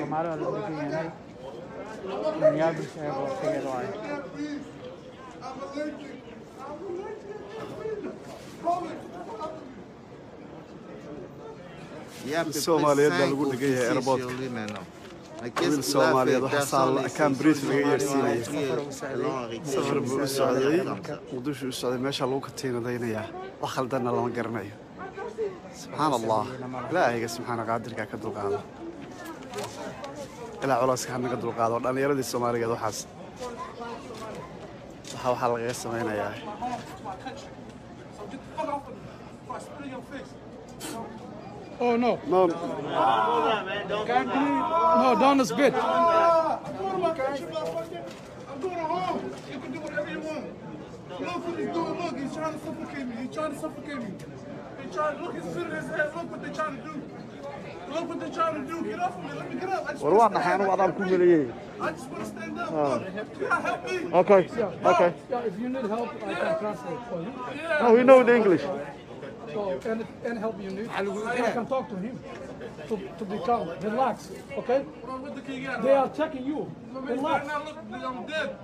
Soomaali oo la degan yahay Minneapolis ee waqtigeeda waay Soomaaliyeed baa lagu degan yahay airport wiil Soomaaliyeed waxa saal kan bridge laga yeersiinaya safar buu u socday Muqdisho u socday meesha lagu katiinadaynaya wax khaldan lama garanayo subxaan allah ilaahay subxaana qaadirka ka dulqaado ilaa culeyska naga dulqaado dhalinyaradii Soomaaliyeed waxa laga sameeynayaa Oh no. no No, down the spit. I'm going home. You can do whatever you want. Look what he's doing. Look, he's trying to suffocate me. He's trying to suffocate me. He's trying to look, he's sitting his head. Look what they're trying to do. Look what they're trying to do. Get off of me. Let me get up. I just want to stand up. Look, can I help me? okay okay Yeah, if you need help, I can translate for you. Yeah. no we know the English So, and help you need. I can talk to him to be calm. Relax, okay? What the key got? They are checking you. Relax. Right now, look, I'm dead.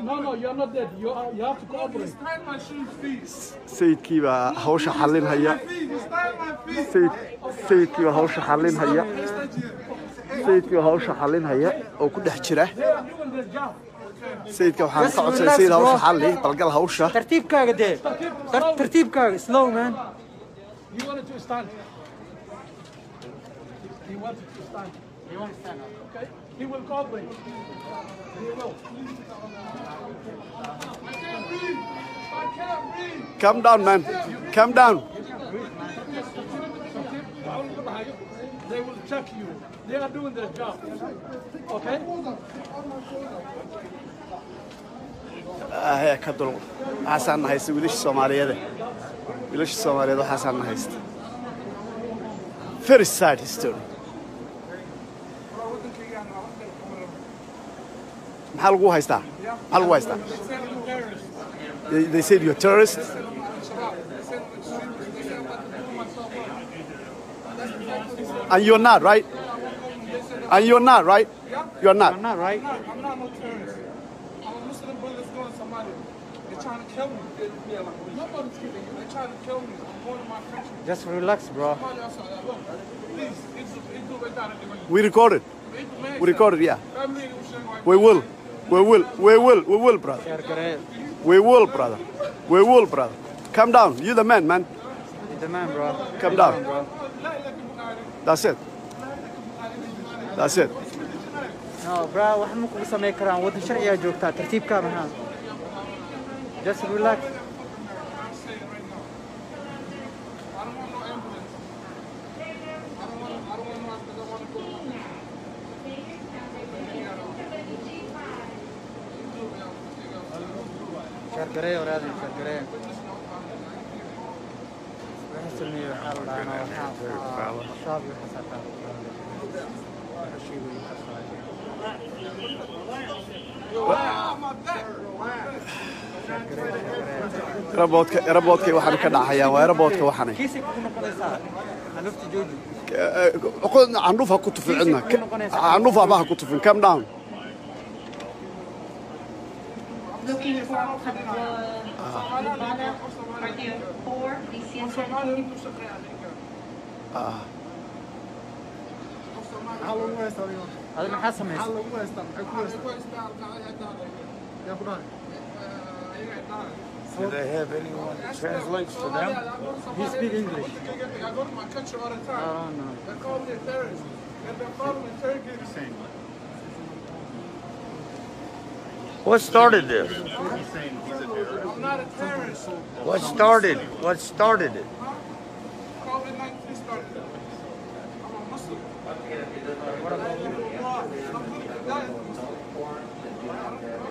No, you're not dead. You have to He's cooperate. tying my shoes, feet. sayidkii baa hawsha xallin haya He's tying my feet. sayidkii baa hawsha xallin haya sayidkii baa hawsha xallin haya oo ku dhex jira They are doing their job. sayidka waxaan ka codsaday sayid hawsha xalli balgal hawsha tartiibkaaga dee tartiibkaaga slow man He wanted to stand. He wanted to stand. Okay? He will cooperate. He will. I can't breathe. calm down man calm down They will check you. They are doing their job. Okay? ka dul waxaan haysta wiilasha Soomaaliyeed waxaan haysta very sad history maxaa lagu haystaa they said you're a terrorist and you're not right you're not right not right I'm not no terrorist. I'm a Muslim brother that's going to Somalia. They're trying to kill me. Nobody's killing you. They're trying to kill me. I'm going to my country. just relax bro Look, please, it's like that. we recorded yeah we will brother share garee we will brother calm down you the man the man bro calm down that's it no bro wax ma kugu sameey karaan wada sharciga joogtaa tartiibka maxaa just relax share garee waraadin share garee سميه حال أنا شاب يحسن airportka waxaan ka dhaxayaa waa airportka waxaan كيسك كنا قنيسة حلفت جوجي عندوفها كنت في عندنا عندوفها بها كنت في calm down Looking for Radio 4, DCS. هذا ما حاسة ميس Do they have anyone that translates for them? he speak English I go to my country all the time. oh no They call me a terrorist. And they're following Turkey. What started this? I'm not a terrorist. What started it? COVID-19 started it. I'm a Muslim.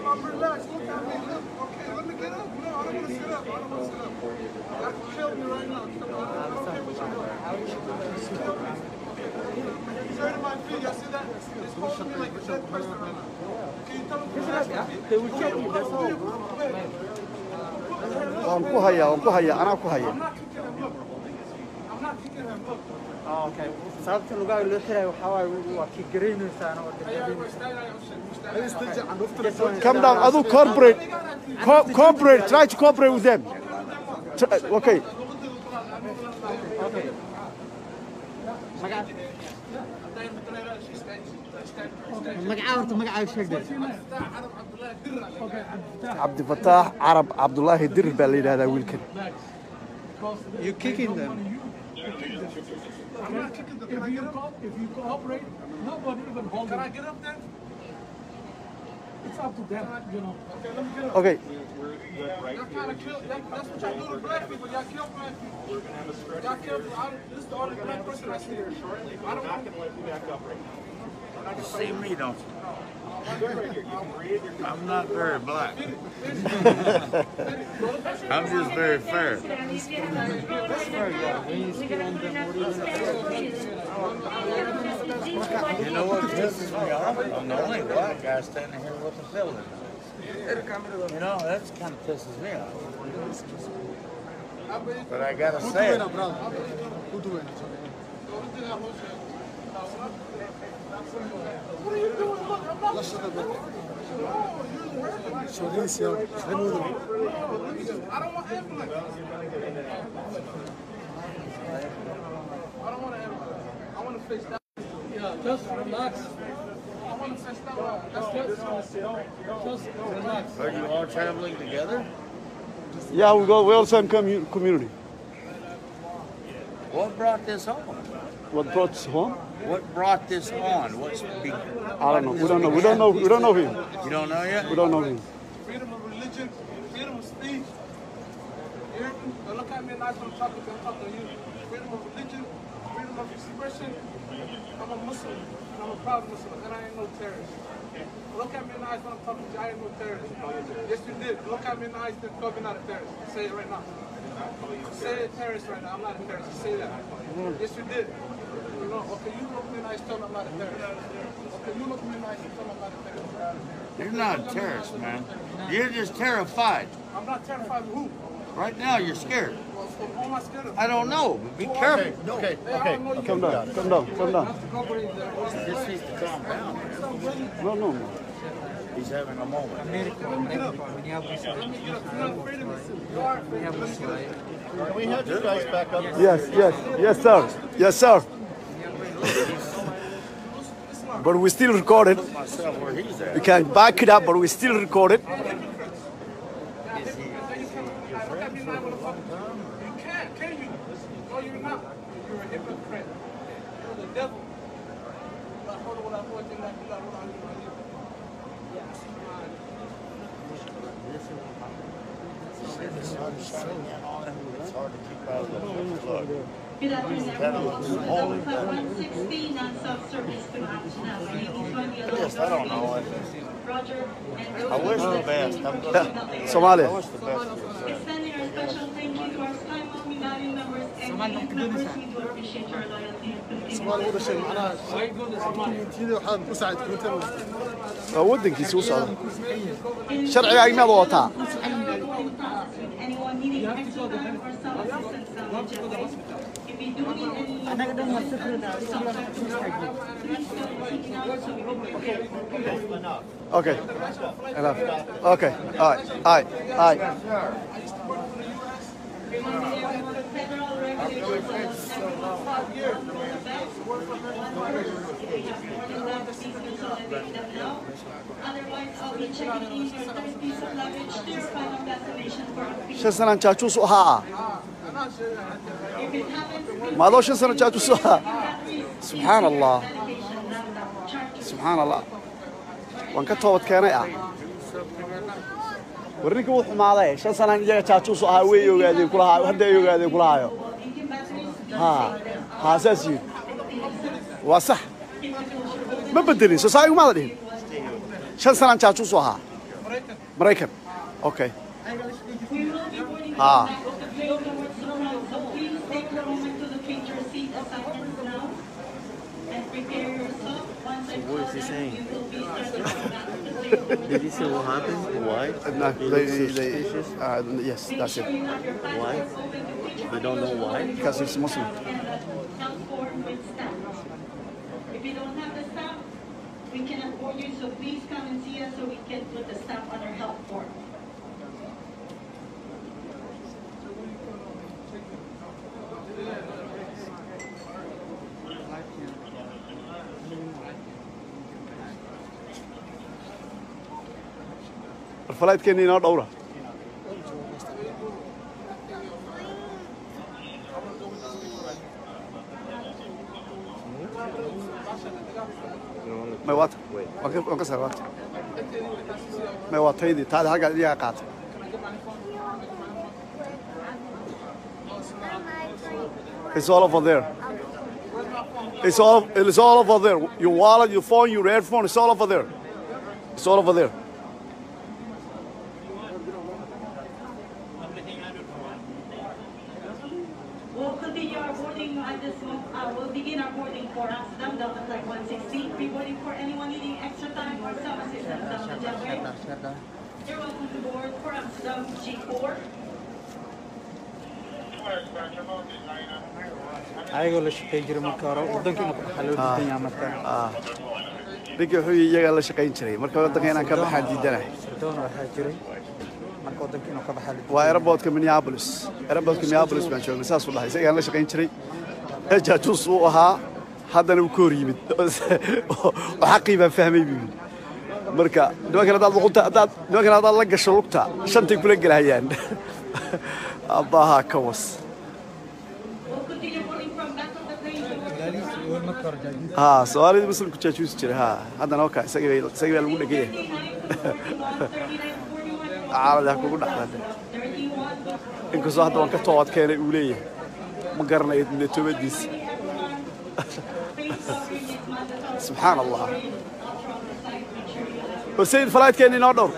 I'm relaxed. Look at me. Look. Okay, let me get up. No, I don't want to sit up. Y'all can kill me right now. Come on. I don't care what you're doing. He's hurting my feet. Y'all see that? It's holding me like a dead person right now. Can you tell me to relax my feet? they will check you that's all waan ku hayaa anaa ku haya I'm not kicking him. Look. I'm not kicking him. Look. Okay. sababta lugaha loo xirayo waxa waaye waa ki gareynaysan oo Come down. Adu cooperate. Cooperate. Try to cooperate with them. Okay. Okay. magaca sheegay Abdi Fattah Arab Abdullah Dir baa la yiraahdaa wiilkan. You kicking them. I'm not kicking them. If you cooperate, nobody even hold them. Can I get up there? It's up to them, you know. Okay, let me get up. Okay. Y'all trying to kill, that's what y'all do to black people. Y'all kill black people. Y'all kill, this is the only black person I see here shortly. I don't want to let you back up right now. You see me, don't you? I'm not very black. I'm just very fair. You know what pisses me off? I'm the only black guy standing here with the building. You know, that kind of pisses me off. But I gotta say it. What are you doing? Look, I'm not. I don't want ambulance. I don't want an ambulance. I want to face that. Yeah, just relax. I want to face that one. That's Just relax. Are you all traveling together? Yeah, we all same community. What brought this on? What brought us home? What brought this on? I don't know. We don't know. We don't know. We don't know him. You don't know yet? We don't know him. freedom of religion, freedom of speech. You hear me? Don't look at me and I don't talk to you. I'm talking to you. Freedom of religion, freedom of expression. I'm a Muslim, and I'm a proud Muslim, and I ain't no terrorist. Look at me in the eyes when I'm talking to you. I ain't no terrorist. Yes, you did. Look at me in the eyes and tell me not a terrorist. Say it right now. Say a terrorist right now. I'm not a terrorist. Say that. Yes, you did. You know, okay, you look me in the eyes and tell me I'm not a terrorist. Okay, you look me in the eyes and tell me I'm not a terrorist. You're not a terrorist, man. You're just terrified. I'm not terrified of who? Right now, you're scared. Well, who am I scared of? I don't know, but be careful. Okay. Come down. Come down. Come down. This needs to calm down. No, no, no. He's having a moment. Can we have you guys back up? Yes, yes, yes, sir. Yes, sir. But we still record it. Myself where he's at. We can back it up, but we still record it. You can't, can you? No, you're not. You're a hypocrite. You're the devil. It's hard to keep out of the look. Good afternoon, everyone. Club 160 non-self-service to Yes, I don't know. Roger and I wish the best. Somalia. I wish the best for the extending our special thank you to our Sky Mommy value members and community members. We do appreciate your loyalty and waddankiisa u socda sharciga agmaad wataa anyone needing extra time for some assistance. If you do need any Okay. Enough. Okay. All right. All right. All right. federal regulations otherwise I'll be checking in your third piece of luggage to your final destination for a shan sanaan jaajuus u ahaa if it happens maadoo shan sano jaajuus u ahaa subxaan allah subxaan allah waan ka toobad keenay ah war ninka wuu xumaaday shan sanaan iyaga jaajuus u ahaa way ogaadeen kulahaa hadda ay ogaadeen kulahaayo ها أساسي وصح ما بدلين سوسايق ما أدري شن سنة تشوفوها مريكان أوكي ها What is he saying? Did he say what happened? Why? No, they, suspicious? yes, that's it. Why? They don't know why? Because it's Muslim. don't have the stamp, we cannot board you, so please come and see us so we can put the stamp on our help form. الفلايت كان ينادى دورة ما وات وكسر وات ما وات هيدي تعال حاجة دي قاعد It's all over there. It's all over there. Your wallet, your phone, your earphone, it's all over there. It's all over there. We'll continue our boarding at this moment. We'll begin our boarding for Amsterdam, Delta Flight 160. Pre-boarding for anyone needing extra time or some assistance down the jetway. You're welcome to board for Amsterdam G4. ayagoo la shaqeyn jiray marka hore wadankiina ku xaloo diidan yahay marka ninka wuxuu iyaga la shaqeyn jiray marka wadanka inaan ka baxaan diidanahay sirdoon waxaa jiray marka wadankiina ka baxay waa airportka Minneapolis baan joognay saas u dhahay isaga la shaqeyn jiray jaajuus uu ahaa haddana uu koor yimid xaqii baan fahmay buu marka nimankan hadaad la gasho lugta shantay kula gelahayaan abaha kawas سؤالي بس كنت أشوف ها هذا نوكا سجل الأولى كده عارض هكو كده حدا إنك صاحب وانك توات كان الأولى مقارنة من توبديس سبحان الله حسين فلايت كان ينادر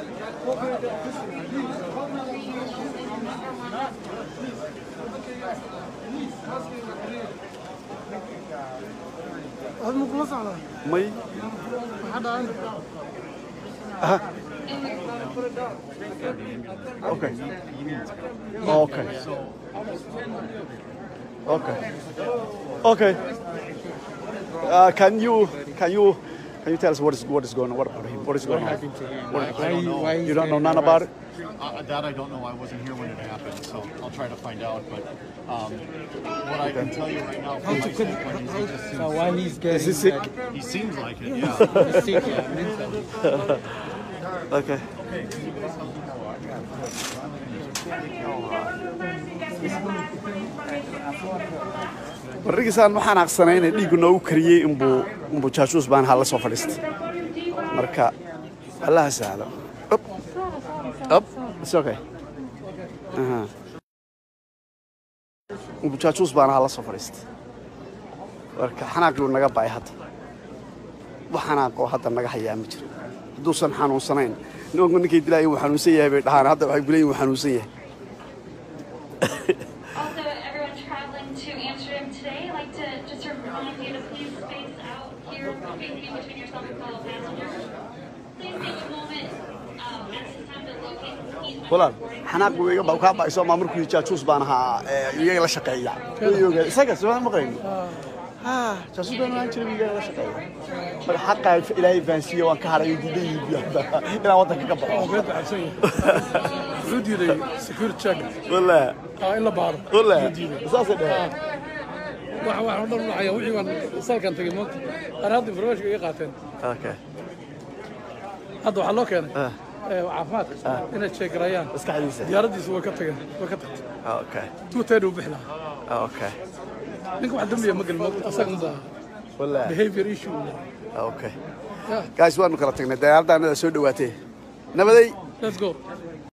مي اوكي اوكي can you tell us what is going on? What is going on? You don't know none about it? That I don't know. I wasn't here when it happened, so I'll try to find out. But what I can tell you right now from my standpoint is he just seems why he's getting is he sick? He seems like it, yeah. He's sick, yeah, mentally. Okay. Barigisaan waxaan aqsanaynay dhiigu noogu kariyay inbuu jaajuus baan hala soo fadhiistay marka allaha sahlo up it's okay inbuu jaajuus baan hala soo fadhiistay marka xanaaqii uu naga baay hadda wax xanaaqo hadda naga hayaa ma jiro hadduusan xanuunsanayn ninkay dilaayay uu xanuunsan yahay bay dhahaan hadda waxay bilaayeen uu xanuunsan yahay walaal xanaaq weeyga baa ka baxay Soomaa markuu jaajuus baan ahaa iyaga la shaqeeya isaga soo ma qayn jaajuus baan aan jiray iyaga la shaqeeya marka xaqaa ilaahay faansiyo waan ka haray diiday ila wadanka ka baxo xuduuday security check wala ila baaro wala saas ah waxa dhan dhacaya wixii waan salkan tagay moogta qaraadii farmaash iga qaateen okay hadda waxa loo keenay caafimaad inay check garayaan maskaxdiisa diyaaradiisu way ka tageen okay tuuteedu u bixnaa okay ninka wax dambiya ma galmo asaga wala behavior issue okay guys waan kala tagnay diyaaradana soo dhawaatay nabaday let's go